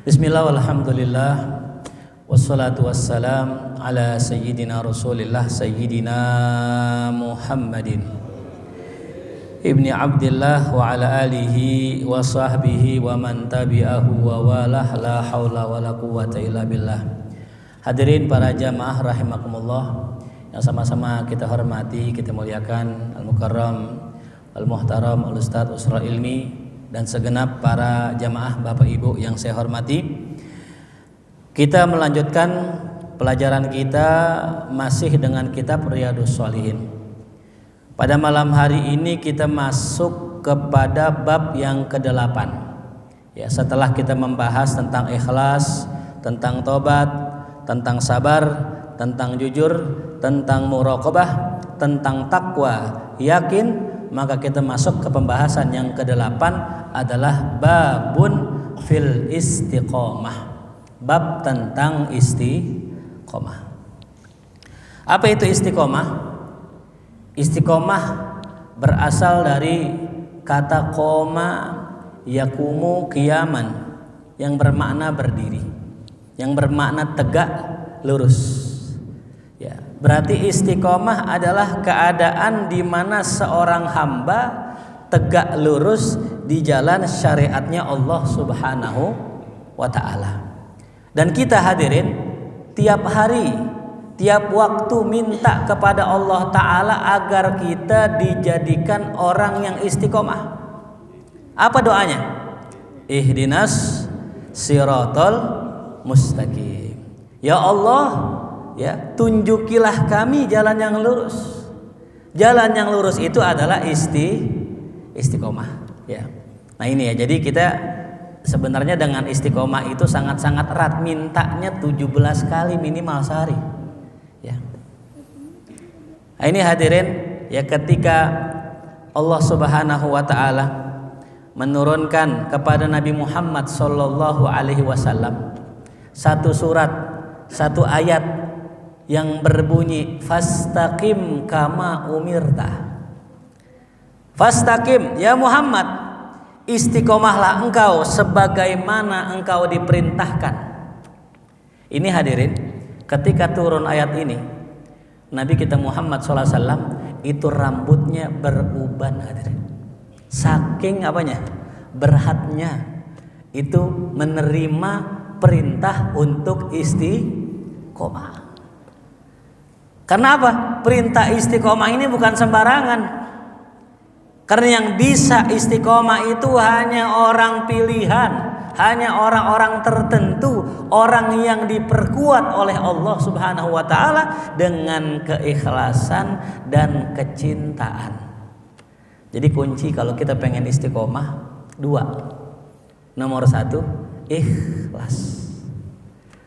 Bismillah walhamdulillah wassalatu wassalam ala sayyidina rasulillah sayyidina Muhammadin ibni Abdillah wa ala alihi wa sahbihi wa man tabi'ahu wa walah la hawla wa la quwwata illa billah. Hadirin para jamaah rahimakumullah yang sama-sama kita hormati, kita muliakan Al-Mukarram, Al-Muhtaram, Al-Ustadz Usra Ilmi dan segenap para jamaah Bapak Ibu yang saya hormati. Kita melanjutkan pelajaran kita masih dengan kitab Riyadhus Shalihin. Pada malam hari ini kita masuk kepada bab yang ke-8. Ya, setelah kita membahas tentang ikhlas, tentang tobat, tentang sabar, tentang jujur, tentang muraqabah, tentang takwa, yakin, maka kita masuk ke pembahasan yang ke-8 adalah babun fil istiqomah. Bab tentang istiqomah. Apa itu istiqomah? Istiqomah berasal dari kata qoma yakumu qiyaman, yang bermakna berdiri, yang bermakna tegak lurus. Ya, berarti istiqomah adalah keadaan di mana seorang hamba tegak lurus di jalan syariatnya Allah Subhanahu wa ta'ala. Dan kita hadirin tiap hari, tiap waktu minta kepada Allah ta'ala agar kita dijadikan orang yang istiqomah. Apa doanya? Ihdinas siratal mustaqim. Ya Allah, ya, tunjukilah kami jalan yang lurus. Jalan yang lurus itu adalah istiqomah, ya. Nah ini ya, jadi kita sebenarnya dengan istiqomah itu sangat-sangat erat, mintanya 17 kali minimal sehari, ya. Nah ini hadirin, ya, ketika Allah Subhanahu wa ta'ala menurunkan kepada Nabi Muhammad sallallahu alaihi wasallam satu surat, satu ayat yang berbunyi fastaqim kama umirta. Fastaqim ya Muhammad, istiqomahlah engkau sebagaimana engkau diperintahkan. Ini hadirin, ketika turun ayat ini, Nabi kita Muhammad SAW itu rambutnya beruban hadirin. Saking apanya? Berhatnya itu menerima perintah untuk istiqomah. Karena apa? Perintah istiqomah ini bukan sembarangan. Karena yang bisa istiqomah itu hanya orang pilihan, hanya orang-orang tertentu, orang yang diperkuat oleh Allah Subhanahu wa ta'ala dengan keikhlasan dan kecintaan. Jadi kunci kalau kita pengen istiqomah 2. Nomor 1, ikhlas.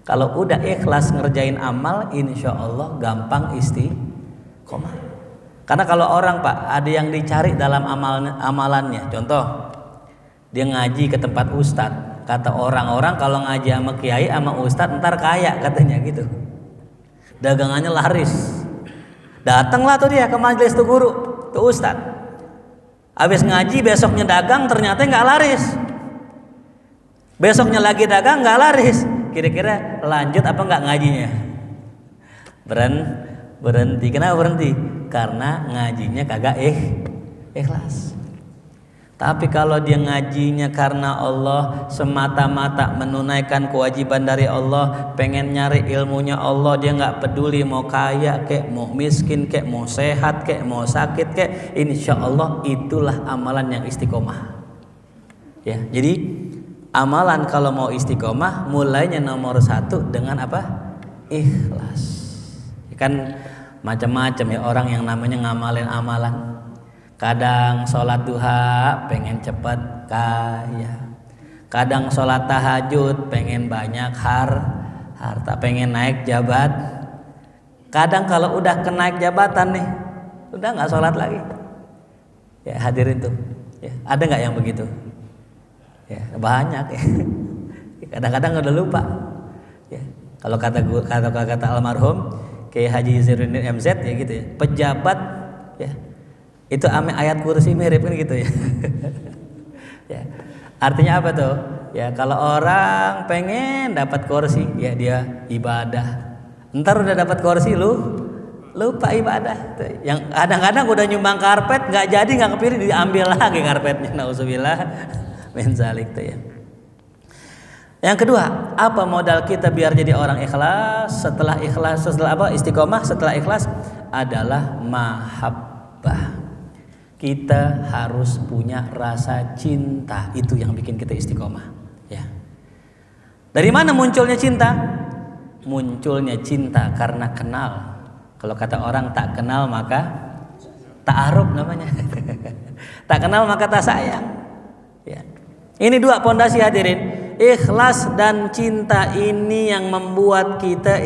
Kalau udah ikhlas ngerjain amal, insya Allah gampang istiqomah. Karena kalau orang Pak, ada yang dicari dalam amalannya. Contoh, dia ngaji ke tempat ustadz. Kata orang-orang kalau ngaji sama kiai sama ustadz ntar kaya katanya gitu. Dagangannya laris. Datanglah tuh dia ke majelis tuh guru, tuh ustadz. Habis ngaji besoknya dagang ternyata nggak laris. Besoknya lagi dagang nggak laris. Kira-kira lanjut apa nggak ngajinya? Berhenti. Kenapa berhenti? Karena ngajinya kagak ikhlas. Tapi kalau dia ngajinya karena Allah, semata-mata menunaikan kewajiban dari Allah, pengen nyari ilmunya Allah, dia nggak peduli mau kaya kek, mau miskin kek, mau sehat kek, mau sakit kek, insya Allah itulah amalan yang istiqomah. Ya, jadi amalan kalau mau istiqomah mulainya nomor 1 dengan apa? Ikhlas. Kan macam-macam ya orang yang namanya ngamalin amalan. Kadang sholat duha pengen cepat kaya, kadang sholat tahajud pengen banyak harta, pengen naik jabat. Kadang kalau udah kenaik jabatan nih, udah nggak sholat lagi. Ya hadirin tuh, ya, ada nggak yang begitu? Ya banyak ya. Kadang-kadang udah lupa. Ya, kalau kata almarhum Kiai Haji Zainuddin MZ ya gitu ya, pejabat ya itu ame ayat kursi mirip kan gitu ya. Ya. Artinya apa tuh? Ya, kalau orang pengen dapat kursi, ya dia ibadah. Ntar udah dapat kursi lupa ibadah. Yang kadang-kadang udah nyumbang karpet nggak jadi, nggak kepilih, diambil lagi karpetnya. Nauzubillah min zalik tuh ya. Yang kedua, apa modal kita biar jadi orang ikhlas? Setelah istiqomah setelah ikhlas adalah mahabbah. Kita harus punya rasa cinta, itu yang bikin kita istiqomah. Ya. Dari mana munculnya cinta? Munculnya cinta karena kenal. Kalau kata orang tak kenal maka ta'aruf namanya. Tak kenal maka tak sayang. Ya. Ini dua pondasi hadirin. Ikhlas dan cinta ini yang membuat kita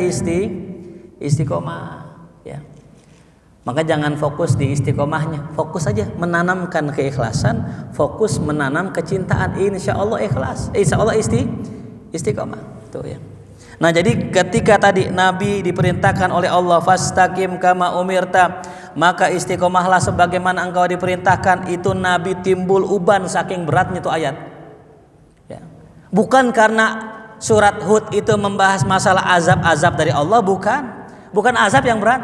istiqomah. Ya. Maka jangan fokus di istiqomahnya, fokus saja menanamkan keikhlasan, fokus menanam kecintaan. Insya Allah ikhlas, insya Allah istiqomah. Tuh ya. Nah, jadi ketika tadi Nabi diperintahkan oleh Allah fastaqim kama umirta, maka istiqomahlah sebagaimana engkau diperintahkan. Itu Nabi timbul uban saking beratnya itu ayat. Ya. Bukan karena surat Hud itu membahas masalah azab-azab dari Allah, bukan azab yang berat.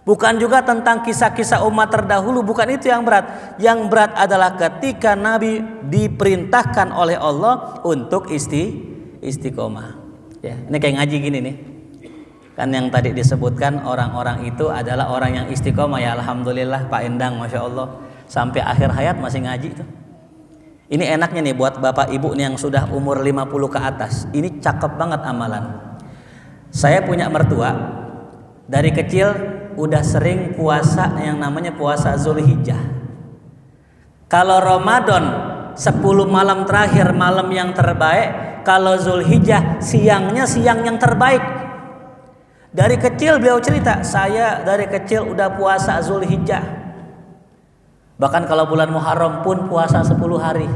Bukan juga tentang kisah-kisah umat terdahulu, bukan itu yang berat. Yang berat adalah ketika Nabi diperintahkan oleh Allah untuk istiqomah. Ya, ini kayak ngaji gini nih. Kan yang tadi disebutkan orang-orang itu adalah orang yang istiqomah ya, alhamdulillah Pak Endang, masya Allah, sampai akhir hayat masih ngaji tuh. Ini enaknya nih buat bapak ibu nih yang sudah umur 50 ke atas. Ini cakep banget amalan. Saya punya mertua dari kecil udah sering puasa yang namanya puasa Zulhijjah. Kalau Ramadan 10 malam terakhir malam yang terbaik. Kalau Zulhijjah siangnya siang yang terbaik. Dari kecil beliau cerita, saya dari kecil udah puasa Zulhijjah. Bahkan kalau bulan Muharram pun puasa 10 hari.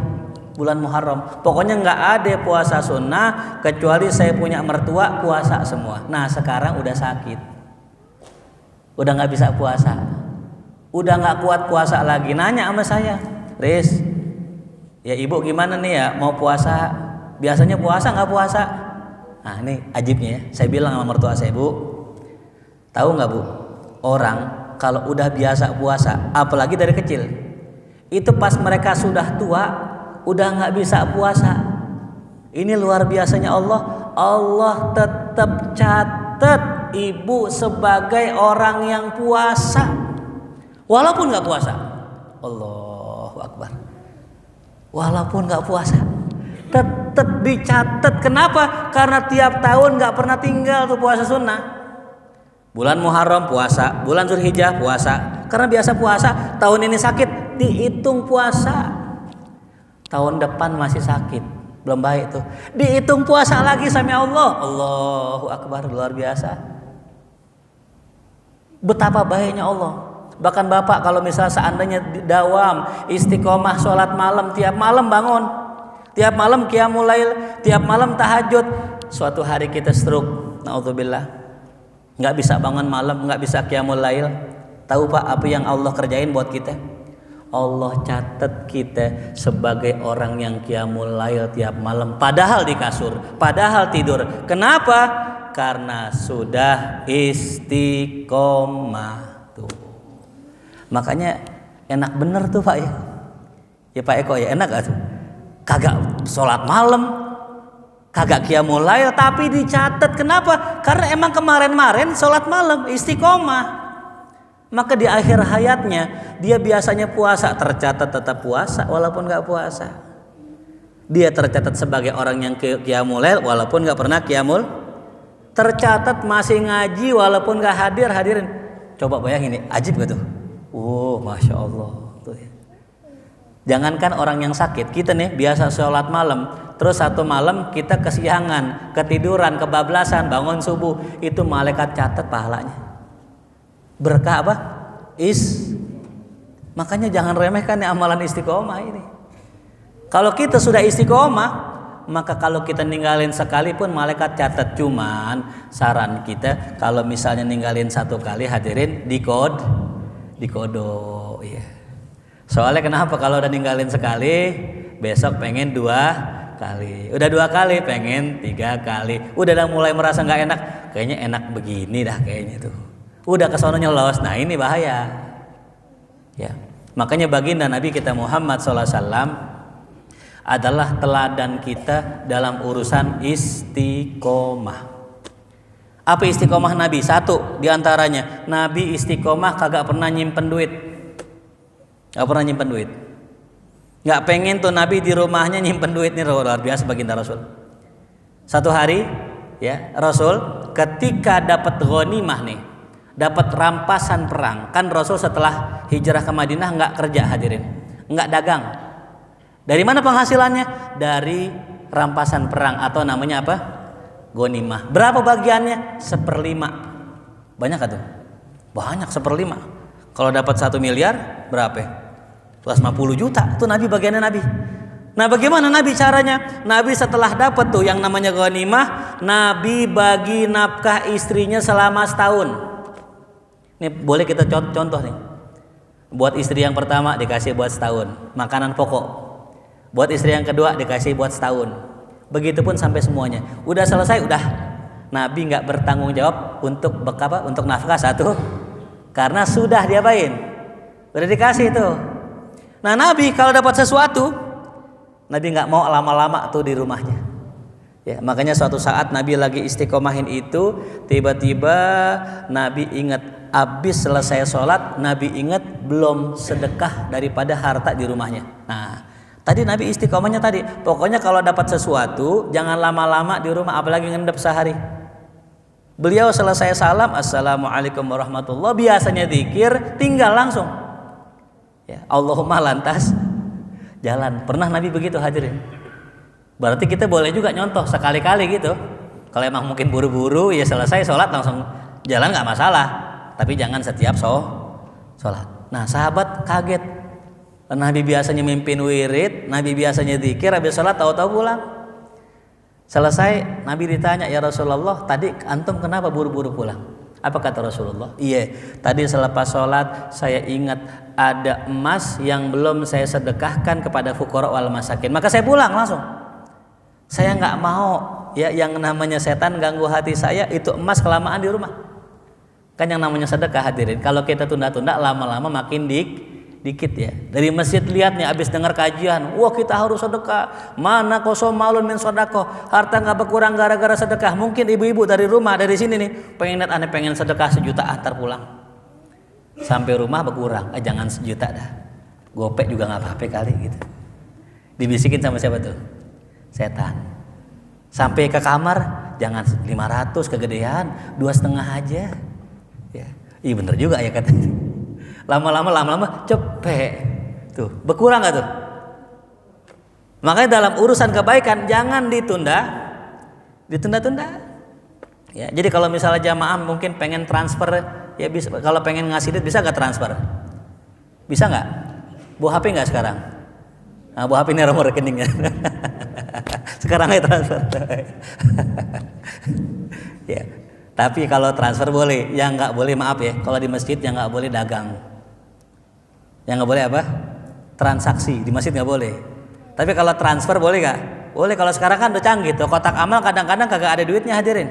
Bulan Muharram. Pokoknya nggak ada puasa sunnah kecuali saya punya mertua puasa semua. Nah sekarang udah sakit. Udah nggak bisa puasa. Udah nggak kuat puasa lagi. Nanya sama saya, Riz, ya ibu gimana nih ya mau puasa? Biasanya puasa nggak puasa? Nah ini ajibnya ya. Saya bilang sama mertua saya, Bu, tahu nggak Bu? Orang kalau udah biasa puasa, apalagi dari kecil, itu pas mereka sudah tua, udah nggak bisa puasa. Ini luar biasanya Allah. Allah tetap catat ibu sebagai orang yang puasa, walaupun nggak puasa. Allahu Akbar. Walaupun nggak puasa, tetap dicatat. Kenapa? Karena tiap tahun nggak pernah tinggal tuh puasa sunnah. Bulan Muharram puasa, bulan Zulhijjah puasa. Karena biasa puasa, tahun ini sakit, dihitung puasa. Tahun depan masih sakit, belum baik tuh, dihitung puasa lagi sama Allah. Allahu Akbar, luar biasa. Betapa baiknya Allah. Bahkan bapak kalau misalnya seandainya dawam istiqomah sholat malam, tiap malam bangun, tiap malam qiyamul lail, tiap malam tahajud. Suatu hari kita stroke, naudzubillah, nggak bisa bangun malam, nggak bisa qiyamul lail. Tahu Pak apa yang Allah kerjain buat kita? Allah catat kita sebagai orang yang qiyamul lail tiap malam, padahal di kasur, padahal tidur. Kenapa? Karena sudah istiqomah tuh. Makanya enak bener tuh Pak ya. Ya Pak Eko ya, enak gak tuh? Kagak sholat malam, kagak qiyamul lail, tapi dicatat. Kenapa? Karena emang kemarin-kemarin sholat malam istiqomah. Maka di akhir hayatnya dia biasanya puasa, tercatat tetap puasa walaupun gak puasa. Dia tercatat sebagai orang yang qiyamul lail walaupun gak pernah qiyamul. Tercatat masih ngaji walaupun gak hadirin. Coba bayangin nih, ajib gak tuh? Masya Allah tuh ya. Jangankan orang yang sakit, kita nih biasa sholat malam, terus satu malam kita kesiangan, ketiduran, kebablasan, bangun subuh, itu malaikat catat pahalanya. Berkah apa? Makanya jangan remehkan nih amalan istiqomah ini. Kalau kita sudah istiqomah, maka kalau kita ninggalin sekalipun malaikat catat. Cuman saran kita kalau misalnya ninggalin satu kali, hadirin dikodok ya. Soalnya kenapa? Kalau udah ninggalin sekali, besok pengen 2 kali. Udah 2 kali pengen 3 kali. Udah mulai merasa nggak enak. Kayaknya enak begini dah kayaknya tuh. Udah kesono nyelos. Nah ini bahaya. Ya. Makanya baginda Nabi kita Muhammad SAW adalah teladan kita dalam urusan istiqomah. Apa istiqomah Nabi? 1 diantaranya, Nabi istiqomah kagak pernah nyimpen duit. Gak pernah nyimpen duit. Gak pengen tuh Nabi di rumahnya nyimpen duit. Nih luar biasa baginda Rasul. Satu hari ya Rasul ketika dapat ghanimah nih, dapat rampasan perang. Kan Rasul setelah hijrah ke Madinah nggak kerja hadirin, nggak dagang. Dari mana penghasilannya? Dari rampasan perang atau namanya apa? Ghanimah. Berapa bagiannya? 1/5. Banyak kan tuh? Banyak 1/5. Kalau dapat 1 miliar berapa? 150 juta. Itu Nabi bagiannya Nabi. Nah bagaimana Nabi caranya? Nabi setelah dapat tuh yang namanya ghanimah, Nabi bagi nafkah istrinya selama setahun. Ini boleh kita contoh nih. Buat istri yang pertama dikasih buat setahun makanan pokok. Buat istri yang kedua dikasih buat setahun. Begitupun sampai semuanya. Udah selesai udah. Nabi nggak bertanggung jawab untuk untuk nafkah satu, karena sudah diapain? Udah dikasih tuh. Nah Nabi kalau dapat sesuatu, Nabi nggak mau lama-lama tuh di rumahnya. Ya, makanya suatu saat Nabi lagi istiqomahin itu, tiba-tiba Nabi ingat habis selesai sholat, Nabi ingat belum sedekah daripada harta di rumahnya. Nah, tadi Nabi istiqomahnya tadi, pokoknya kalau dapat sesuatu jangan lama-lama di rumah, apalagi ngendep sehari. Beliau selesai salam, assalamualaikum warahmatullah, biasanya zikir, tinggal langsung. Ya, Allahumma lantas jalan. Pernah Nabi begitu hadirin? Berarti kita boleh juga nyontoh sekali-kali gitu. Kalau emang mungkin buru-buru ya selesai sholat langsung jalan nggak masalah. Tapi jangan setiap sholat. Nah sahabat kaget. Nabi biasanya mimpin wirid, Nabi biasanya zikir, habis sholat tahu-tahu pulang. Selesai Nabi ditanya, ya Rasulullah tadi antum kenapa buru-buru pulang? Apa kata Rasulullah? Iya, tadi selepas sholat saya ingat ada emas yang belum saya sedekahkan kepada fuqara wal masakin. Maka saya pulang langsung. Saya nggak mau ya yang namanya setan ganggu hati saya, itu emas kelamaan di rumah. Kan yang namanya sedekah hadirin. Kalau kita tunda-tunda lama-lama makin dikit ya. Dari masjid lihat nih abis dengar kajian, wah kita harus sedekah. Mana kosong malun min sodako, harta nggak berkurang gara-gara sedekah. Mungkin ibu-ibu dari rumah dari sini nih pengen aneh pengen sedekah 1 juta antar pulang. Sampai rumah berkurang, jangan 1 juta dah. Gopek juga nggak apa-apa kali gitu. Dibisikin sama siapa tuh? Setan. Sampai ke kamar jangan 500 kegedean, 2,5 aja. Ya, iya bener juga ya katanya. Lama-lama cepet tuh berkurang nggak tuh? Makanya dalam urusan kebaikan jangan ditunda. Ya, jadi kalau misalnya jamaah mungkin pengen transfer ya bisa. Kalau pengen ngasih duit bisa nggak transfer? Bisa nggak? Bawa HP nggak sekarang? Nah, bawa HP ini nomor rekeningnya. Sekarang aja transfer. Ya. Tapi kalau transfer boleh, yang nggak boleh maaf ya. Kalau di masjid yang nggak boleh dagang. Yang nggak boleh apa? Transaksi di masjid nggak boleh. Tapi kalau transfer boleh nggak? Boleh. Kalau sekarang kan udah canggih tuh. Kotak amal kadang-kadang kagak ada duitnya hadirin.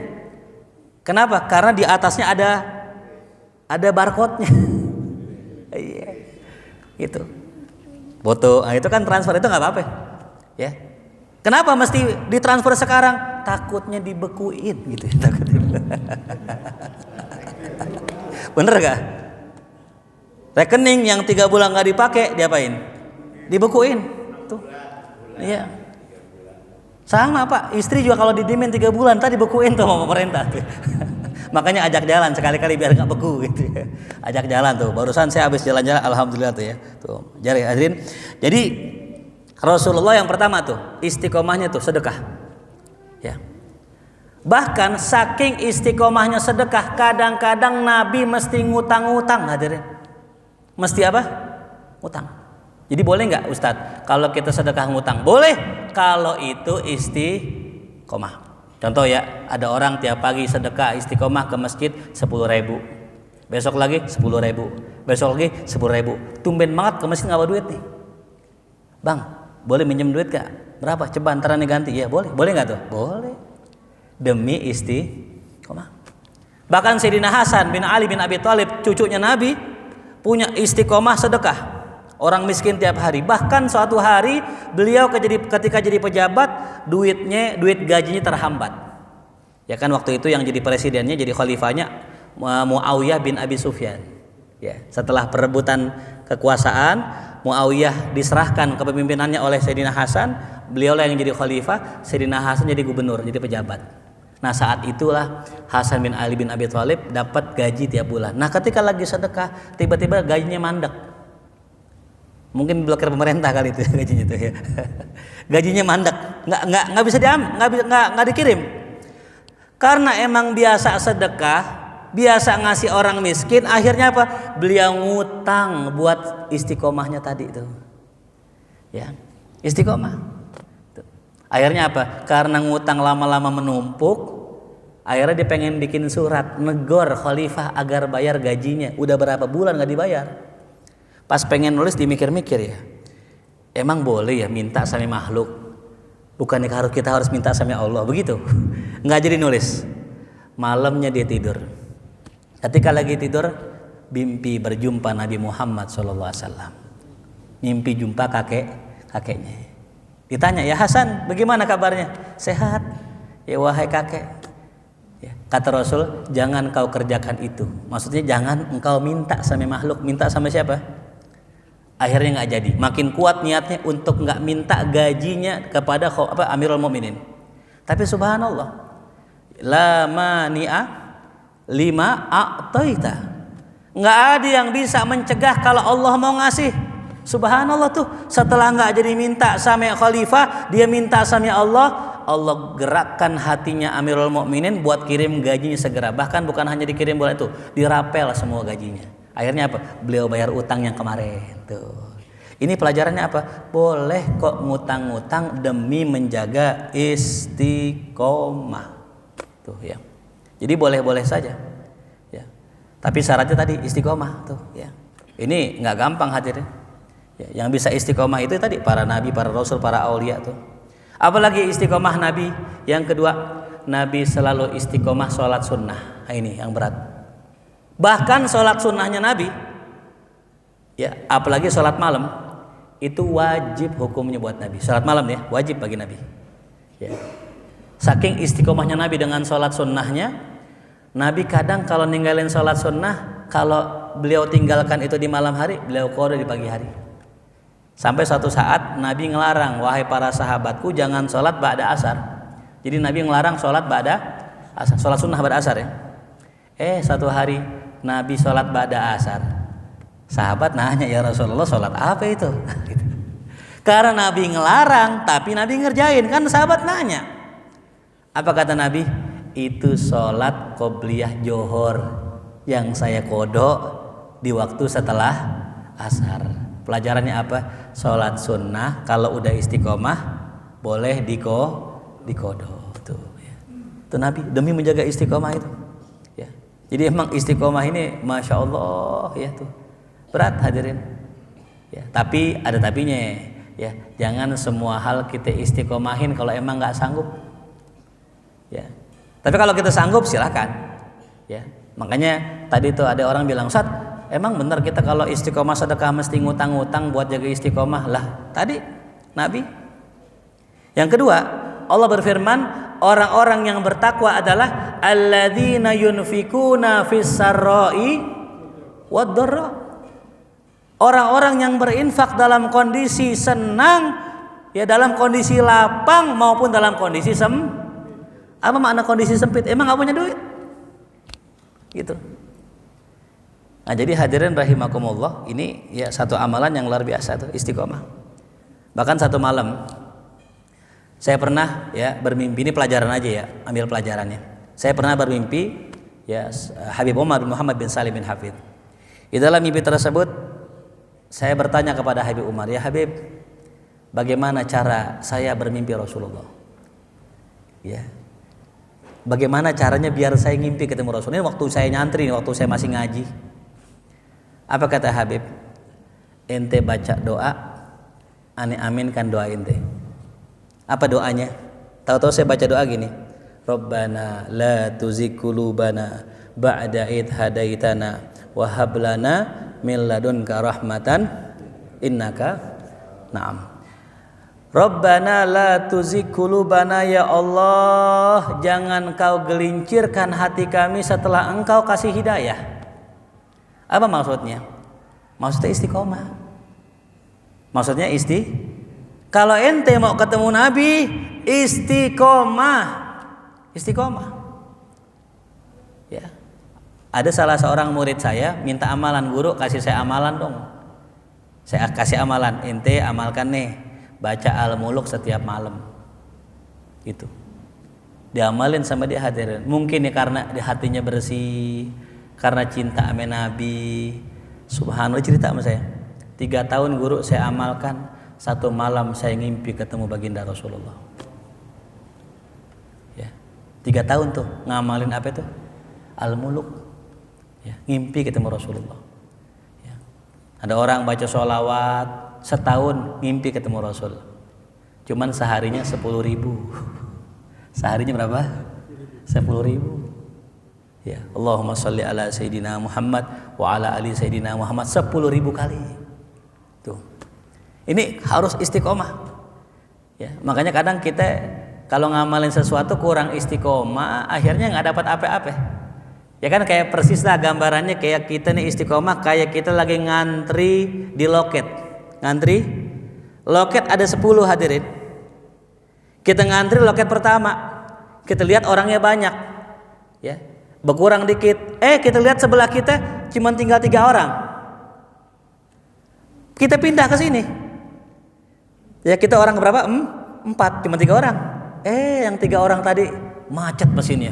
Kenapa? Karena di atasnya ada barcode-nya. Iya. Gitu. Foto. Nah, itu kan transfer itu nggak apa-apa. Ya. Kenapa mesti ditransfer sekarang? Takutnya dibekuin gitu ya. Bener gak? Rekening yang 3 bulan nggak dipakai diapain? Dibekuin. Tuh. Iya. Sama Pak, istri juga kalau didimin 3 bulan tadi dibekuin tuh sama pemerintah. Makanya ajak jalan sekali-kali biar nggak beku gitu ya. Ajak jalan tuh. Barusan saya habis jalan-jalan, alhamdulillah tuh ya. Tuh, jari hadirin. Jadi Rasulullah yang pertama tuh istiqomahnya tuh sedekah. Ya. Bahkan saking istiqomahnya sedekah, kadang-kadang Nabi mesti ngutang-ngutang hadirin. Mesti apa? Ngutang. Jadi boleh nggak Ustadz kalau kita sedekah ngutang? Boleh kalau itu istiqomah. Contoh ya, ada orang tiap pagi sedekah istiqomah ke masjid 10.000. Besok lagi 10.000. Besok lagi 10.000. Tumben banget ke masjid nggak bawa duit nih. Bang, boleh minjem duit gak? Berapa? Coba antara nih ganti. Ya boleh. Boleh gak tuh? Boleh. Demi istiqomah. Bahkan Sayyidina Hasan bin Ali bin Abi Thalib, cucunya Nabi, punya istiqomah sedekah orang miskin tiap hari. Bahkan suatu hari beliau ketika jadi pejabat, duit gajinya terhambat. Ya kan waktu itu yang jadi presidennya, jadi khalifahnya Muawiyah bin Abi Sufyan. Ya, setelah perebutan kekuasaan, Muawiyah diserahkan kepemimpinannya oleh Sayyidina Hasan, beliau lah yang jadi khalifah, Sayyidina Hasan jadi gubernur, jadi pejabat. Nah saat itulah Hasan bin Ali bin Abi Thalib dapat gaji tiap bulan. Nah ketika lagi sedekah, tiba-tiba gajinya mandek. Mungkin blokir pemerintah kali itu gajinya itu ya. Gajinya mandek, nggak bisa nggak dikirim. Karena emang biasa sedekah, biasa ngasih orang miskin, akhirnya apa? Beliau ngutang buat istiqomahnya tadi itu. Ya, istiqomah. Akhirnya apa? Karena ngutang lama-lama menumpuk, akhirnya dia pengen bikin surat negor khalifah agar bayar gajinya. Udah berapa bulan nggak dibayar? Pas pengen nulis dimikir-mikir ya, emang boleh ya minta sama makhluk? Bukannya kita harus minta sama Allah begitu? Nggak jadi nulis. Malamnya dia tidur. Ketika lagi tidur, mimpi berjumpa Nabi Muhammad SAW. Mimpi jumpa kakeknya. Ditanya, ya Hasan, bagaimana kabarnya? Sehat. Ya wahai kakek. Ya, kata Rasul, jangan kau kerjakan itu. Maksudnya jangan engkau minta sama makhluk. Minta sama siapa? Akhirnya nggak jadi. Makin kuat niatnya untuk nggak minta gajinya kepada Amirul Mukminin. Tapi subhanallah, la mani'a lima a'taita. Nggak ada yang bisa mencegah kalau Allah mau ngasih. Subhanallah tuh, setelah nggak jadi minta sama khalifah, dia minta sama Allah, Allah gerakkan hatinya Amirul Mukminin buat kirim gajinya segera. Bahkan bukan hanya dikirim bulan itu, dirapel semua gajinya. Akhirnya apa? Beliau bayar utang yang kemarin tuh. Ini pelajarannya apa? Boleh kok ngutang-ngutang demi menjaga istiqomah. Tuh ya. Jadi boleh-boleh saja. Ya. Tapi syaratnya tadi istiqomah tuh ya. Ini nggak gampang hadirin. Ya, yang bisa istiqomah itu tadi para nabi, para rasul, para aulia tuh. Apalagi istiqomah nabi. Yang kedua, nabi selalu istiqomah sholat sunnah. Nah, ini yang berat. Bahkan sholat sunnahnya nabi, ya apalagi sholat malam, itu wajib hukumnya buat nabi. Sholat malam ya wajib bagi nabi. Ya. Saking istiqomahnya nabi dengan sholat sunnahnya, nabi kadang kalau ninggalin sholat sunnah, kalau beliau tinggalkan itu di malam hari, beliau qada di pagi hari. Sampai suatu saat Nabi ngelarang, wahai para sahabatku jangan sholat ba'da asar. Jadi Nabi ngelarang sholat ba'da asar, sholat sunnah ba'da asar ya. Satu hari Nabi sholat ba'da asar. Sahabat nanya, ya Rasulullah sholat apa itu? Karena Nabi ngelarang, tapi Nabi ngerjain. Kan sahabat nanya. Apa kata Nabi? Itu sholat qobliyah johor yang saya kodok di waktu setelah asar. Pelajarannya apa? Sholat sunnah kalau udah istiqomah boleh dikodok tuh. Ya. Itu Nabi demi menjaga istiqomah itu. Ya. Jadi emang istiqomah ini masya Allah ya tuh berat hadirin. Ya. Tapi ada tapinya ya. Jangan semua hal kita istiqomahin kalau emang nggak sanggup. Ya. Tapi kalau kita sanggup silakan. Ya. Makanya tadi tuh ada orang bilang, Ustaz, emang benar kita kalau istiqomah sedekah mesti ngutang-ngutang buat jaga istiqomah? Lah, tadi Nabi. Yang kedua, Allah berfirman, orang-orang yang bertakwa adalah alladzina yunfikuna fis sarra'i wad dharra. Orang-orang yang berinfak dalam kondisi senang, ya dalam kondisi lapang maupun dalam kondisi apa makna kondisi sempit? Emang enggak punya duit? Gitu. Nah jadi hadirin rahimakumullah, ini ya satu amalan yang luar biasa tuh istiqomah. Bahkan satu malam saya pernah ya bermimpi, ini pelajaran aja ya, ambil pelajarannya. Saya pernah bermimpi ya Habib Umar bin Muhammad bin Salim bin Hafid. Di dalam mimpi tersebut saya bertanya kepada Habib Umar, ya Habib, bagaimana cara saya bermimpi Rasulullah? Ya. Bagaimana caranya biar saya ngimpi ketemu Rasul? Ini waktu saya nyantri, waktu saya masih ngaji. Apa kata Habib? Ente baca doa, Ane aminkan doa ente. Apa doanya? Tahu-tahu saya baca doa gini. Rabbana la tuzigh qulubana ba'da id hadaitana wa hab lana min ladunka rahmatan innaka na'am. Rabbana la tuzigh qulubana, ya Allah, jangan kau gelincirkan hati kami setelah engkau kasih hidayah. Apa maksudnya? Maksudnya istiqomah. Maksudnya kalau ente mau ketemu Nabi, istiqomah. Ya. Ada salah seorang murid saya minta amalan, guru kasih saya amalan dong. Saya kasih amalan, ente amalkan nih, baca Al-Muluk setiap malam. Gitu. Diamalin sama dia hadirin. Mungkin ya karena di hatinya bersih, karena cinta sama Nabi. Subhanallah, cerita sama saya. 3 tahun guru saya amalkan, satu malam saya ngimpi ketemu baginda Rasulullah. Ya, 3 tahun tuh ngamalin apa itu? Al-Muluk. Ya, ngimpi ketemu Rasulullah. Ya. Ada orang baca sholawat setahun ngimpi ketemu Rasul. Cuman seharinya 10.000. Seharinya berapa? 10.000. Ya, Allahumma sholli ala Sayyidina Muhammad wa ala ali Sayyidina Muhammad 10.000 kali. Tuh. Ini harus istiqomah. Ya, makanya kadang kita kalau ngamalin sesuatu kurang istiqomah, akhirnya nggak dapat apa-apa. Ya kan kayak persis lah gambarannya kayak kita nih istiqomah kayak kita lagi ngantri di loket. Ngantri loket ada 10 hadirin. Kita ngantri loket pertama. Kita lihat orangnya banyak. Ya. Berkurang dikit. Kita lihat sebelah kita cuma tinggal 3 orang. Kita pindah ke sini. Ya kita orang berapa? 4, cuma 3 orang. Yang 3 orang tadi macet mesinnya.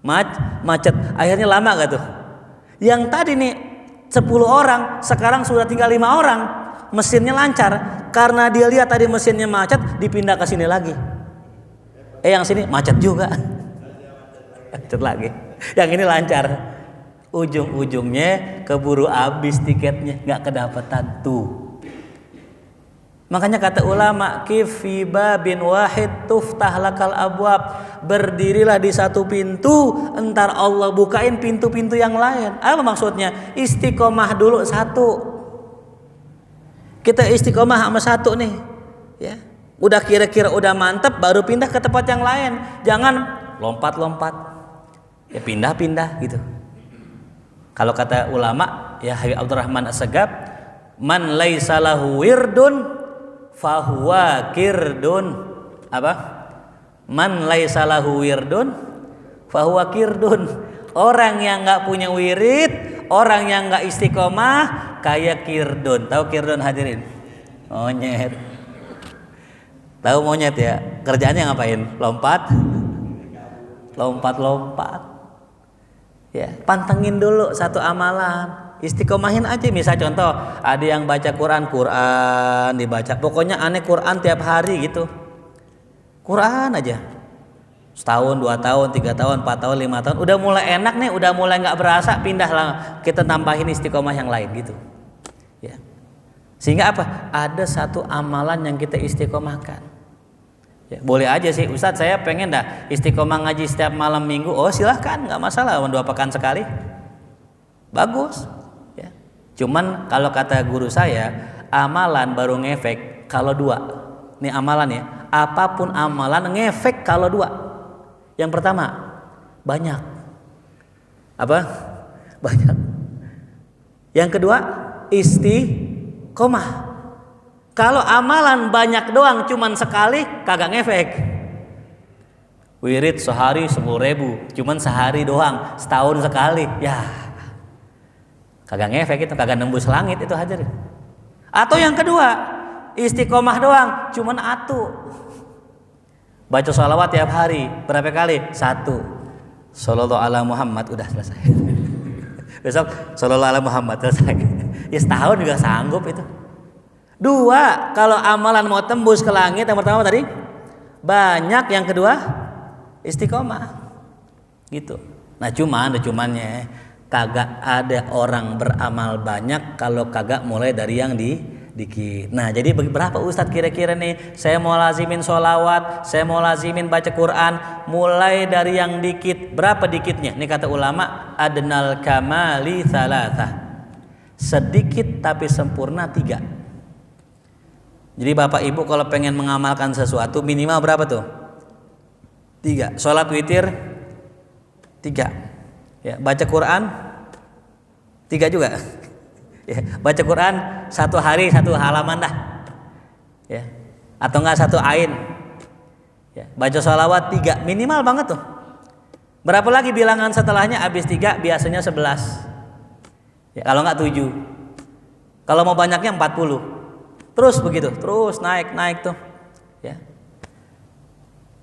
Macet. Akhirnya lama gak tuh? Yang tadi nih 10 orang, sekarang sudah tinggal 5 orang. Mesinnya lancar. Karena dia lihat tadi mesinnya macet, dipindah ke sini lagi. Yang sini macet juga. Macet lagi. Yang ini lancar. Ujung-ujungnya keburu habis tiketnya, nggak kedapetan tuh. Makanya kata ulama, kifi babin wahid tuftah lakal abwab. Berdirilah di satu pintu, entar Allah bukain pintu-pintu yang lain. Apa maksudnya? Istiqomah dulu satu. Kita istiqomah sama satu nih, ya. Udah kira-kira udah mantep, baru pindah ke tempat yang lain. Jangan lompat-lompat, ya pindah-pindah gitu. Kalau kata ulama, ya Habib Abdurrahman As-Sagab, man laisa lahu wirdun fahuwa kirdun. Apa? Man laisa lahu wirdun fahuwa kirdun. Orang yang enggak punya wirid, orang yang enggak istiqomah kayak kirdun. Tahu kirdun hadirin? Monyet. Tahu monyet ya? Kerjaannya ngapain? Lompat. Ya, pantengin dulu satu amalan, istiqomahin aja. Misal contoh, ada yang baca Quran dibaca, pokoknya aneh Quran tiap hari gitu. Quran aja. Setahun, 2 tahun, 3 tahun, 4 tahun, 5 tahun, udah mulai enak nih, udah mulai nggak berasa, pindahlah kita tambahin istiqomah yang lain gitu. Ya. Sehingga apa? Ada satu amalan yang kita istiqomahkan. Ya, boleh aja sih, Ustadz saya pengen dah istiqomah ngaji setiap malam minggu. Oh silahkan, nggak masalah, 2 pekan sekali, bagus. Ya. Cuman kalau kata guru saya, amalan baru ngefek kalau 2. Nih amalan ya, apapun amalan ngefek kalau 2. Yang pertama banyak, apa? Banyak. Yang kedua istiqomah. Kalau amalan banyak doang cuman sekali kagak ngefek. Wirid sehari 10.000, cuman sehari doang, setahun sekali, ya kagak ngefek, itu kagak nembus langit itu hadir. Atau yang kedua istiqomah doang, cuman baca sholawat tiap hari berapa kali? 1. Sallallahu ala Muhammad, udah selesai. Besok sallallahu ala Muhammad selesai. Ya setahun juga sanggup itu. 2, kalau amalan mau tembus ke langit, yang pertama tadi banyak, yang kedua istiqomah gitu. Nah cumannya kagak ada orang beramal banyak kalau kagak mulai dari yang dikit. Nah, jadi berapa Ustadz kira-kira nih? Saya mau lazimin sholawat, saya mau lazimin baca Quran, mulai dari yang dikit. Berapa dikitnya? Ini kata ulama, adnal kamali thalathah. Sedikit tapi sempurna 3. Jadi Bapak Ibu kalau pengen mengamalkan sesuatu minimal berapa tuh? 3. Sholat witir 3. Ya, baca Quran 3 juga. Ya, baca Quran 1 hari 1 halaman dah, ya, atau enggak 1 ain, ya. Baca sholawat 3 minimal banget tuh. Berapa lagi bilangan setelahnya? Habis 3 biasanya 11, ya, kalau enggak 7. Kalau mau banyaknya 40. Terus begitu, terus naik tuh, ya.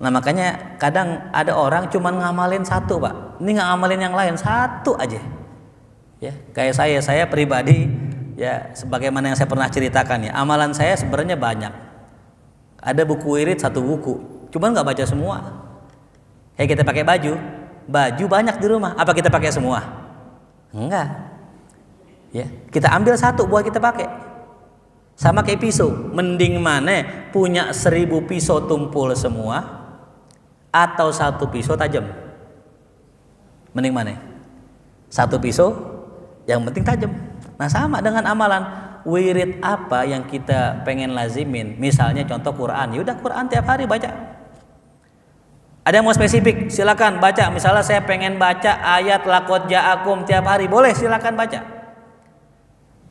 Nah makanya kadang ada orang cuman ngamalin 1 Pak, ini nggak ngamalin yang lain, 1 aja. Ya, kayak saya pribadi, ya sebagaimana yang saya pernah ceritakan, ya amalan saya sebenarnya banyak. Ada buku wirid 1 buku, cuman nggak baca semua. Kayak kita pakai baju banyak di rumah, apa kita pakai semua? Enggak. Ya, kita ambil 1 buat kita pakai. Sama kayak pisau, mending mana punya 1000 pisau tumpul semua atau 1 pisau tajam? Mending mana? 1 pisau yang penting tajam. Nah sama dengan amalan, wirid apa yang kita pengen lazimin. Misalnya contoh Quran, yaudah Quran tiap hari baca. Ada yang mau spesifik, silakan baca. Misalnya saya pengen baca ayat laqad ja'akum tiap hari, boleh silakan baca.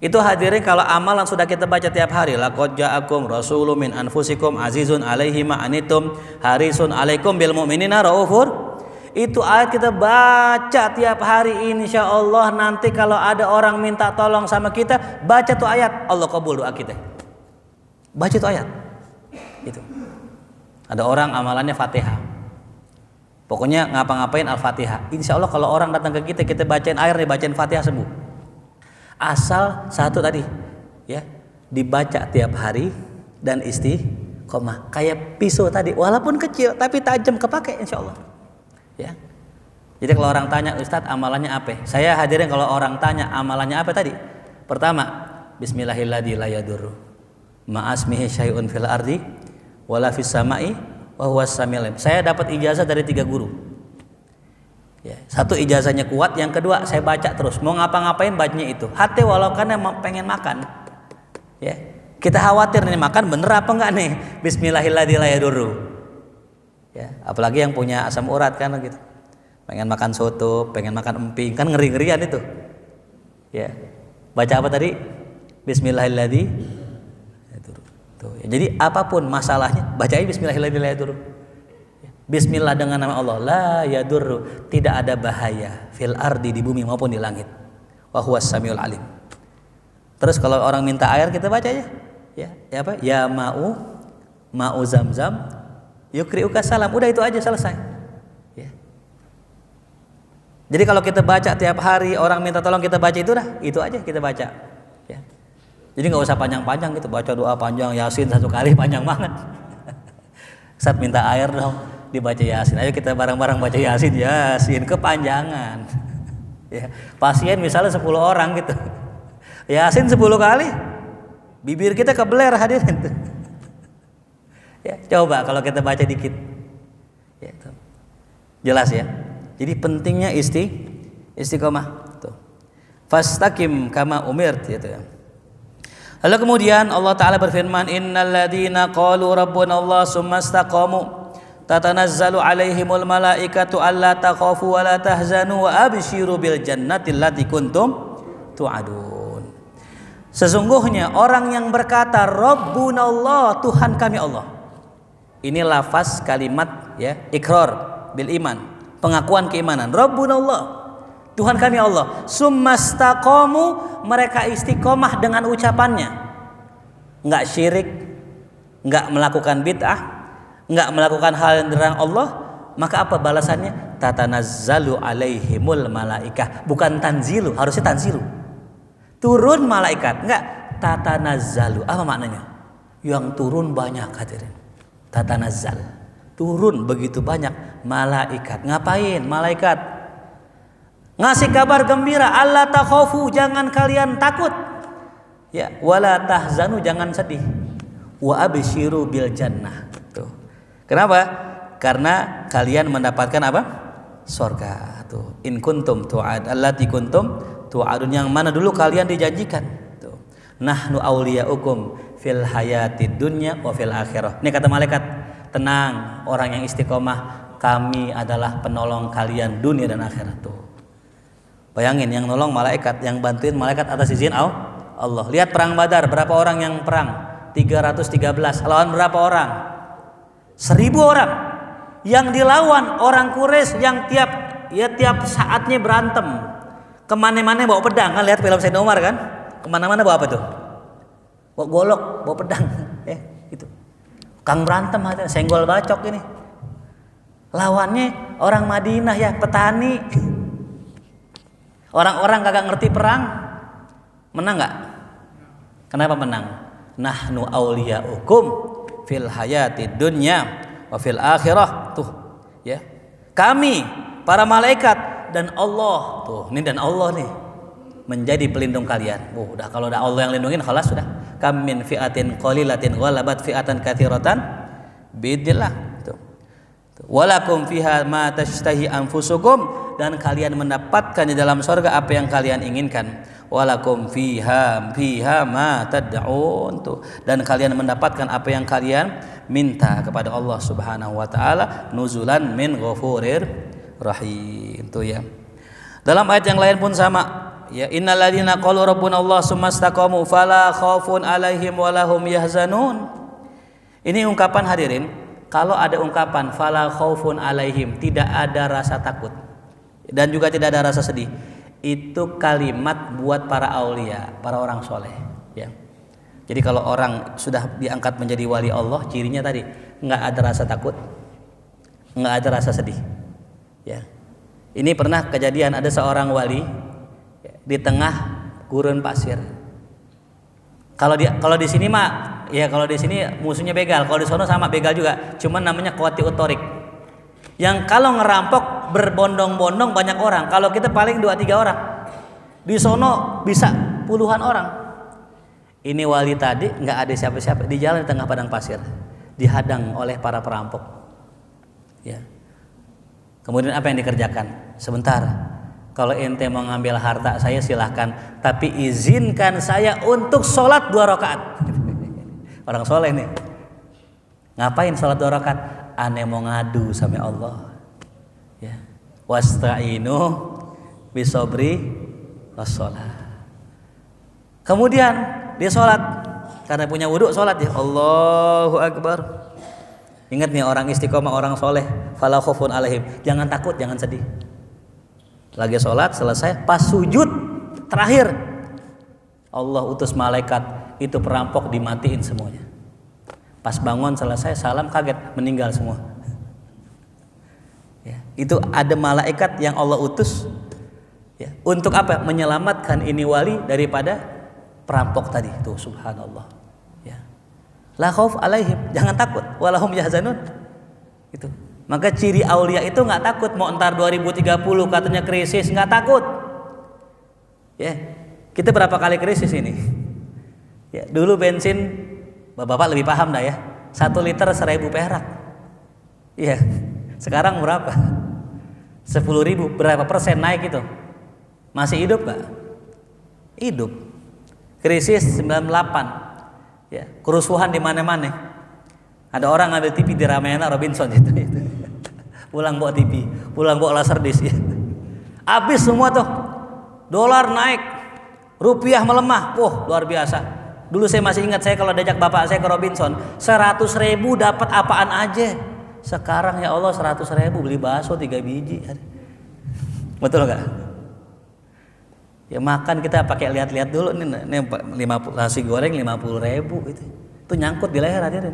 Itu hadirin kalau amalan sudah kita baca tiap hari, laqad ja'akum rasulun min anfusikum azizun alaihi ma anitum harisun alaikum bil mu'minina raufur. Itu ayat kita baca tiap hari, insya Allah nanti kalau ada orang minta tolong sama kita, baca tuh ayat, Allah kabul doa kita. Baca tuh ayat. Itu. Ada orang amalannya Fatihah. Pokoknya ngapa-ngapain Al-Fatihah. Insya Allah kalau orang datang ke kita bacain air nih, bacain Fatihah sembuh. Asal 1 tadi, ya, dibaca tiap hari dan istiqomah. Kayak pisau tadi, walaupun kecil tapi tajam kepake insya Allah. Ya. Jadi kalau orang tanya, Ustadz amalannya apa? Saya hadirin kalau orang tanya amalannya apa tadi? Pertama, bismillahirrahmanirrahim la yadurru ma'asmihi syai'un fil ardi wala fis sama'i wa huwas samiul alim. Saya dapat ijazah dari 3 guru. Ya, 1 ijazahnya kuat, yang kedua saya baca terus. Mau ngapa-ngapain bacanya itu. Hati walau kan pengen makan. Ya. Kita khawatir nih makan bener apa enggak nih? Bismillahirrahmanirrahim la yadurru. Ya, apalagi yang punya asam urat kan gitu. Pengen makan soto, pengen makan emping, kan ngeri-ngerian itu. Ya. Baca apa tadi? Bismillahirrahmanirrahim. Tuh. Ya, jadi apapun masalahnya, bacain bismillahirrahmanirrahim. Ya. Bismillah dengan nama Allah, la yadurru, tidak ada bahaya fil ardi, di bumi maupun di langit. Wa huwas samiul alim. Terus kalau orang minta air kita baca aja. Ya apa? Ya ma'u zamzam yukri'uka salam, udah itu aja selesai. Ya. Jadi kalau kita baca tiap hari, orang minta tolong kita baca itu aja kita baca. Ya. Jadi nggak usah panjang-panjang gitu, baca doa panjang Yasin 1 kali panjang banget. Saat minta air dong, dibaca Yasin. Ayo kita bareng-bareng baca Yasin kepanjangan. Ya. Pasien misalnya 10 orang gitu, Yasin 10 kali, bibir kita kebeler hadirin. Ya, coba kalau kita baca dikit, ya, jelas ya. Jadi pentingnya istiqomah. Tuh. Fastaqim kama umirt, gitu ya. Lalu kemudian Allah Taala berfirman, Innal ladzina qalu rabbuna Allah tsumma istaqamu tatanazzalu alaihimul malaikatu alla takhafu wa la tahzanu wa abshiru bil jannati allati kuntum tu'adun. Sesungguhnya orang yang berkata Rabbuna Allah, Tuhan kami Allah. Ini lafaz kalimat, ya, ikrar bil iman, pengakuan keimanan. Rabbuna Allah, Tuhan kami Allah. Summastaqamu, mereka istiqomah dengan ucapannya, enggak syirik, enggak melakukan bid'ah, enggak melakukan hal yang dilarang Allah. Maka apa balasannya? Tatanazzalu alaihimul malaikah, bukan tanzilu, harusnya tanzilu. Turun malaikat, enggak tatanazzalu. Apa maknanya? Yang turun banyak hadirin. Tatanazzal, turun begitu banyak malaikat. Ngapain malaikat? Ngasih kabar gembira, Allah takhafu, jangan kalian takut. Ya, wala tahzanu, jangan sedih. Wa absyiru bil jannah. Tuh. Kenapa? Karena kalian mendapatkan apa? Surga. Tuh. In kuntum tu'ad allati kuntum tu'adun, yang mana dulu kalian dijanjikan. Tuh. Nahnu auliyaukum fil hayatid dunya wa fil akhirah. Ini kata malaikat, tenang orang yang istiqomah, kami adalah penolong kalian dunia dan akhirat. Tuh. Bayangin, yang nolong malaikat, yang bantuin malaikat atas izin Allah. Lihat perang Badar, berapa orang yang perang? 313. Lawan berapa orang? 1000 orang. Yang dilawan orang Quraisy yang tiap saatnya berantem. Kemana-mana bawa pedang, kan lihat film Sayyidina Umar kan? Kemana-mana bawa apa tuh? Bawa golok, bawa pedang. Gitu. Kang berantem aja, senggol bacok ini. Lawannya orang Madinah ya, petani. Orang-orang kagak ngerti perang. Menang nggak? Kenapa menang? Nahnu auliyaukum fil hayatid dunya wa fil akhirah. Tuh, ya. Kami para malaikat dan Allah, tuh, ini dan Allah nih menjadi pelindung kalian. Udah, kalau ada Allah yang lindungin, khalas sudah. Kam min fi'atin qalilatin ghalabat fi'atan katsiratan biidznillah. Walakum fiha ma tashtahi anfusukum, dan kalian mendapatkan di dalam surga apa yang kalian inginkan. Walakum fiha ma tad'un, dan kalian mendapatkan apa yang kalian minta kepada Allah Subhanahu wa taala, nuzulan min ghafurir rahim. Itu ya. Dalam ayat yang lain pun sama, ya, innalladzina qalu rabbuna Allah tsumma istaqamu fala khaufun alaihim walahum yahzanun. Ini ungkapan hadirin, kalau ada ungkapan fala khaufun alaihim, tidak ada rasa takut dan juga tidak ada rasa sedih, itu kalimat buat para aulia, para orang soleh, ya. Jadi kalau orang sudah diangkat menjadi wali Allah, cirinya tadi nggak ada rasa takut, nggak ada rasa sedih, ya. Ini pernah kejadian, ada seorang wali di tengah gurun pasir. Kalau di sini mah, ya kalau di sini musuhnya begal, kalau di sono sama begal juga, cuman namanya kuati utorik. Yang kalau ngerampok berbondong-bondong banyak orang, kalau kita paling 2-3 orang. Di sono bisa puluhan orang. Ini wali tadi nggak ada siapa-siapa, di jalan di tengah padang pasir, dihadang oleh para perampok. Ya. Kemudian apa yang dikerjakan? Sebentar, kalau ente mau ngambil harta saya silahkan, tapi izinkan saya untuk sholat 2 rakaat. Orang soleh nih, ngapain sholat 2 rakaat? Aneh mau ngadu sama Allah, ya. Wasta'inu bisobri wassalah. Kemudian dia sholat, karena punya wudhu sholat ya, Allahu Akbar. Ingat nih, orang istiqomah, orang soleh, fala khaufun alaihim, jangan takut, jangan sedih. Lagi sholat selesai, pas sujud terakhir, Allah utus malaikat, itu perampok dimatiin semuanya. Pas bangun selesai salam, kaget, meninggal semua. Ya, itu ada malaikat yang Allah utus, ya, untuk apa? Menyelamatkan ini wali daripada perampok tadi. Tuh, subhanallah. Ya. La khauf alaihim, jangan takut, walahum yahzanun. Itu. Maka ciri aulia itu nggak takut. Mau entar 2030 katanya krisis, nggak takut. Ya, kita berapa kali krisis ini? Ya, dulu bensin, bapak-bapak lebih paham dah ya, 1 liter 1000 perak. Iya, sekarang berapa? 10.000, berapa persen naik itu? Masih hidup nggak? Hidup. Krisis 98, ya, kerusuhan di mana-mana. Ada orang ngambil TV di Ramayana Robinson itu. Pulang bawa TV, pulang bawa laserdisc. Ya. Habis semua tuh. Dolar naik, rupiah melemah. Wah, luar biasa. Dulu saya masih ingat, saya kalau diajak bapak saya ke Robinson, 100.000 dapat apaan aja. Sekarang ya Allah 100.000 beli bakso 3 biji. Betul nggak? Ya makan kita pakai lihat-lihat dulu nih 50, nasi goreng 50.000 itu nyangkut di leher aja.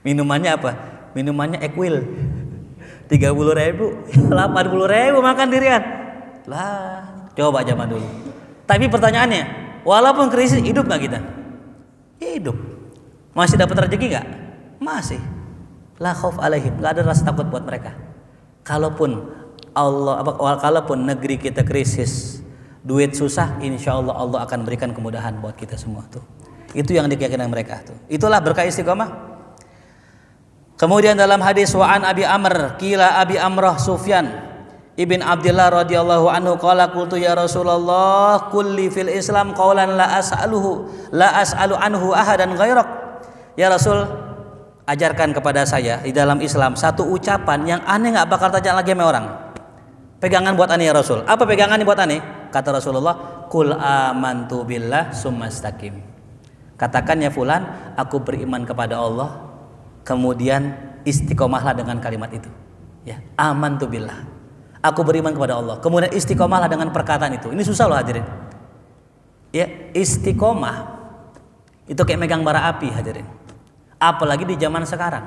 Minumannya apa? Minumannya Equil 30.000, 80.000 makan dirian. Lah, coba zaman dulu. Tapi pertanyaannya, walaupun krisis, hidup nggak kita? Hidup. Masih dapat rezeki nggak? Masih. La khauf alaihim, nggak ada rasa takut buat mereka. Kalaupun kalaupun negeri kita krisis, duit susah, insya Allah Allah akan berikan kemudahan buat kita semua tuh. Itu yang dikeyakinan mereka tuh. Itulah berkah istiqomah. Kemudian dalam hadis wa'an Abi Amr qila Abi Amrah Sufyan ibn Abdullah radhiyallahu anhu qala qultu ya Rasulullah kulli fil Islam qaulan la as'alu anhu ahadan ghairak. Ya Rasul, ajarkan kepada saya di dalam Islam satu ucapan yang aneh enggak bakal tanya lagi sama orang. Pegangan buat aneh ya Rasul. Apa pegangannya buat aneh? Kata Rasulullah, qul amantu billah summastaqim. Katakan ya fulan, aku beriman kepada Allah, kemudian istiqomahlah dengan kalimat itu. Ya, amantu billah. Aku beriman kepada Allah, kemudian istiqomahlah dengan perkataan itu. Ini susah loh hadirin. Ya, istiqomah itu kayak megang bara api hadirin. Apalagi di zaman sekarang.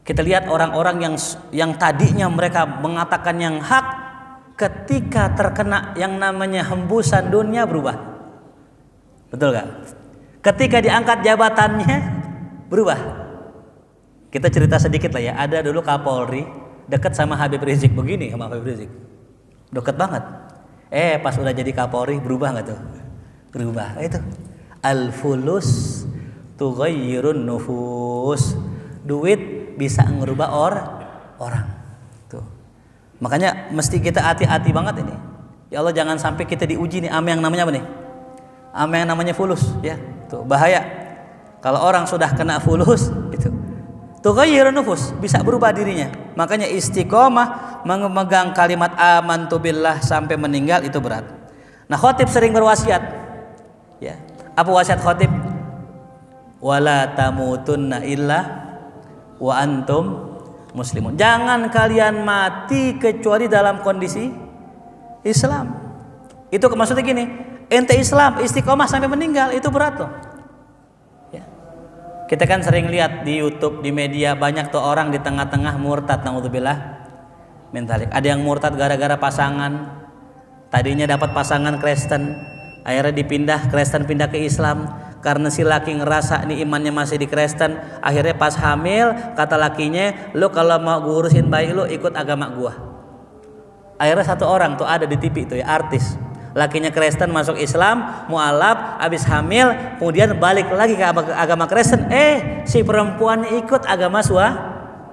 Kita lihat orang-orang yang tadinya mereka mengatakan yang hak, ketika terkena yang namanya hembusan dunia berubah. Betul gak? Ketika diangkat jabatannya berubah. Kita cerita sedikit lah ya. Ada dulu Kapolri dekat sama Habib Rizik, begini sama Habib Rizik. Dekat banget. Pas udah jadi Kapolri berubah nggak tuh? Berubah. Itu al-fulus tughayyirun nufus. Duit bisa ngerubah orang. Tuh. Makanya mesti kita hati-hati banget ini. Ya Allah, jangan sampai kita diuji nih sama yang namanya apa nih? Sama yang namanya fulus, ya. Tuh, bahaya. Kalau orang sudah kena fulus itu tughayyirun nufus, bisa berubah dirinya. Makanya istiqomah memegang kalimat amantu billah sampai meninggal itu berat. Nah, khatib sering berwasiat. Ya. Apa wasiat khatib? Wala tamutunna illa wa antum muslimun. Jangan kalian mati kecuali dalam kondisi Islam. Itu maksudnya gini, ente Islam istiqomah sampai meninggal itu berat tuh. Ya. Kita kan sering lihat di YouTube, di media, banyak tuh orang di tengah-tengah murtad, naudzubillah min dzalik. Ada yang murtad gara-gara pasangan. Tadinya dapat pasangan Kristen, akhirnya dipindah Kristen, pindah ke Islam. Karena si laki ngerasa nih imannya masih di Kristen, akhirnya pas hamil kata lakinya, lu kalau mau ngurusin bayi lu ikut agama gua. Akhirnya satu orang tuh ada di TV itu ya, artis, lakinya Kristen masuk Islam, mualaf, habis hamil, kemudian balik lagi ke agama Kristen, si perempuannya ikut agama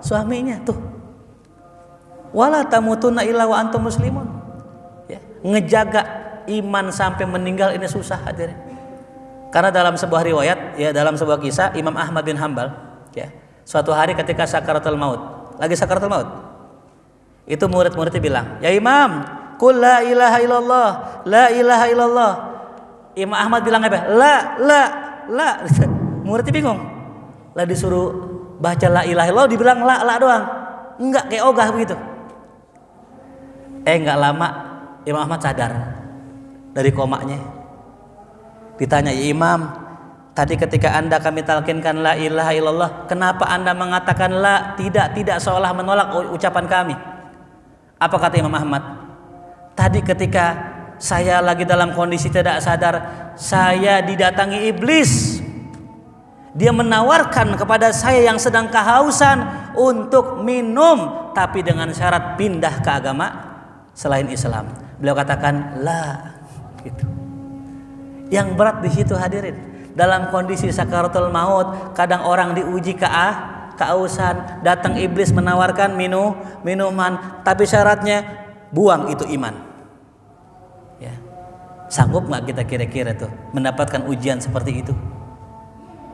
suaminya tuh. Wala tamutunna illa wa antum muslimun. Ya, ngejaga iman sampai meninggal ini susah hadirin. Karena dalam sebuah riwayat, ya dalam sebuah kisah Imam Ahmad bin Hanbal, ya, suatu hari ketika sakaratul maut, lagi sakaratul maut, itu murid-muridnya bilang, ya Imam, qul la ilaha illallah, la ilaha illallah. Imam Ahmad bilang apa? La. Muridnya bingung. Lah disuruh baca la ilaha illallah, dibilang la doang. Enggak, kayak ogah begitu. Enggak lama Imam Ahmad sadar dari komanya. Ditanya, ya Imam, tadi ketika anda kami talkinkan la ilaha illallah, kenapa anda mengatakan la? Tidak seolah menolak ucapan kami. Apa kata Imam Ahmad? Tadi ketika saya lagi dalam kondisi tidak sadar, saya didatangi iblis. Dia menawarkan kepada saya yang sedang kehausan untuk minum, tapi dengan syarat pindah ke agama selain Islam. Beliau katakan la, gitu. Yang berat di situ hadirin, dalam kondisi sakaratul maut, kadang orang diuji kehausan, datang iblis menawarkan minuman, tapi syaratnya buang itu iman. Ya. Sanggup nggak kita kira-kira tuh mendapatkan ujian seperti itu?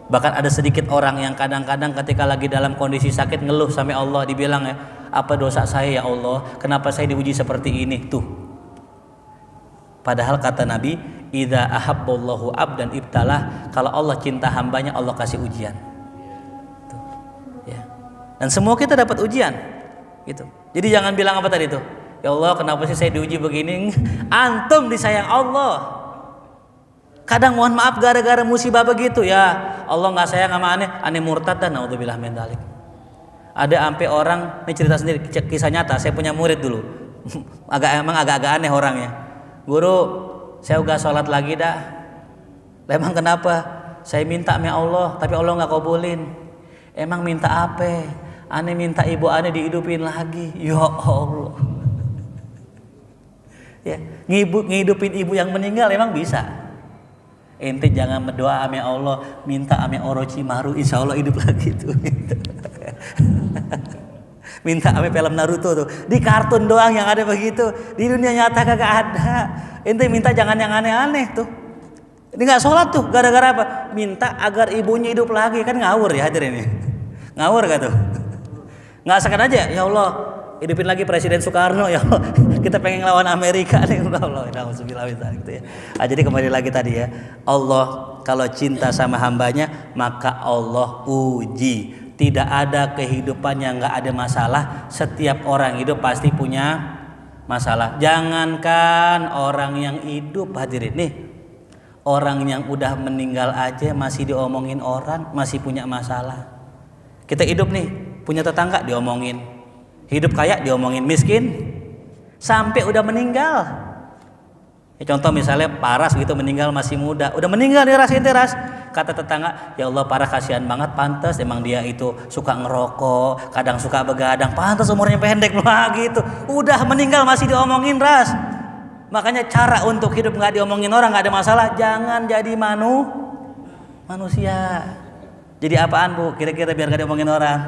Bahkan ada sedikit orang yang kadang-kadang ketika lagi dalam kondisi sakit ngeluh sampai Allah, dibilang ya, apa dosa saya ya Allah, kenapa saya diuji seperti ini tuh. Padahal kata Nabi, idza ahabballahu abdan ibtalah, kalau Allah cinta hambanya Allah kasih ujian. Tuh. Ya. Dan semua kita dapat ujian. Gitu. Jadi jangan bilang apa tadi tuh, ya Allah kenapa sih saya diuji begini? Antum disayang Allah. Kadang mohon maaf gara-gara musibah begitu ya Allah nggak sayang sama aneh murtad dan naudzubillah min dzalik. Ada ampe orang, ini cerita sendiri, kisah nyata, saya punya murid dulu. agak-agak aneh orangnya. Guru, saya udah sholat lagi dah. Emang kenapa? Saya minta sama Allah, tapi Allah nggak kabulin. Emang minta apa? Aneh minta ibu aneh dihidupin lagi. Ya Allah. Ya, ngidupin ibu yang meninggal emang bisa. Ente jangan berdoa ame Allah, minta ame Orochimaru, insya Allah hidup lagi tuh. Minta ame film Naruto tuh. Di kartun doang yang ada begitu. Di dunia nyata kagak ada. Ente minta jangan yang aneh-aneh tuh. Ini nggak sholat tuh, gara-gara apa? Minta agar ibunya hidup lagi, kan ngawur ya hadirin ini. Ngawur gak tuh? Nggak sekan aja, ya Allah, hidupin lagi Presiden Soekarno ya Allah. Kita pengen lawan Amerika nih, ya Allah. Gitu ya. Nah, jadi kembali lagi tadi ya, Allah kalau cinta sama hambanya maka Allah uji. Tidak ada kehidupan yang nggak ada masalah. Setiap orang hidup pasti punya masalah. Jangankan orang yang hidup hadirin nih, orang yang udah meninggal aja masih diomongin orang, masih punya masalah. Kita hidup nih, punya tetangga diomongin, hidup kaya diomongin, miskin sampai udah meninggal. Ya, contoh misalnya Paras gitu meninggal masih muda, udah meninggal nih Ras, kata tetangga, ya Allah Paras kasihan banget, pantas emang dia itu suka ngerokok, kadang suka begadang, pantas umurnya pendek lah gitu. Udah meninggal masih diomongin Ras. Makanya cara untuk hidup nggak diomongin orang, nggak ada masalah, jangan jadi manusia. Jadi apaan Bu? Kira-kira biar nggak diomongin orang?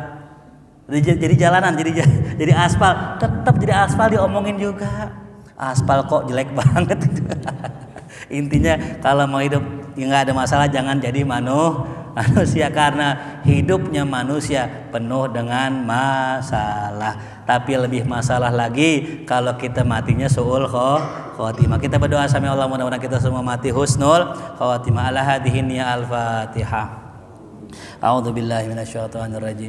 Jadi jalanan, jadi aspal, tetap jadi aspal diomongin juga. Aspal kok jelek banget. Intinya kalau mau hidup nggak ada masalah, jangan jadi manusia, karena hidupnya manusia penuh dengan masalah. Tapi lebih masalah lagi kalau kita matinya su'ul khotimah. Kita berdoa sama Allah, mudah-mudahan kita semua mati husnul khotimah. Ala hadhihi al-Fatihah. A'udzubillahi minasyaitonir rajim.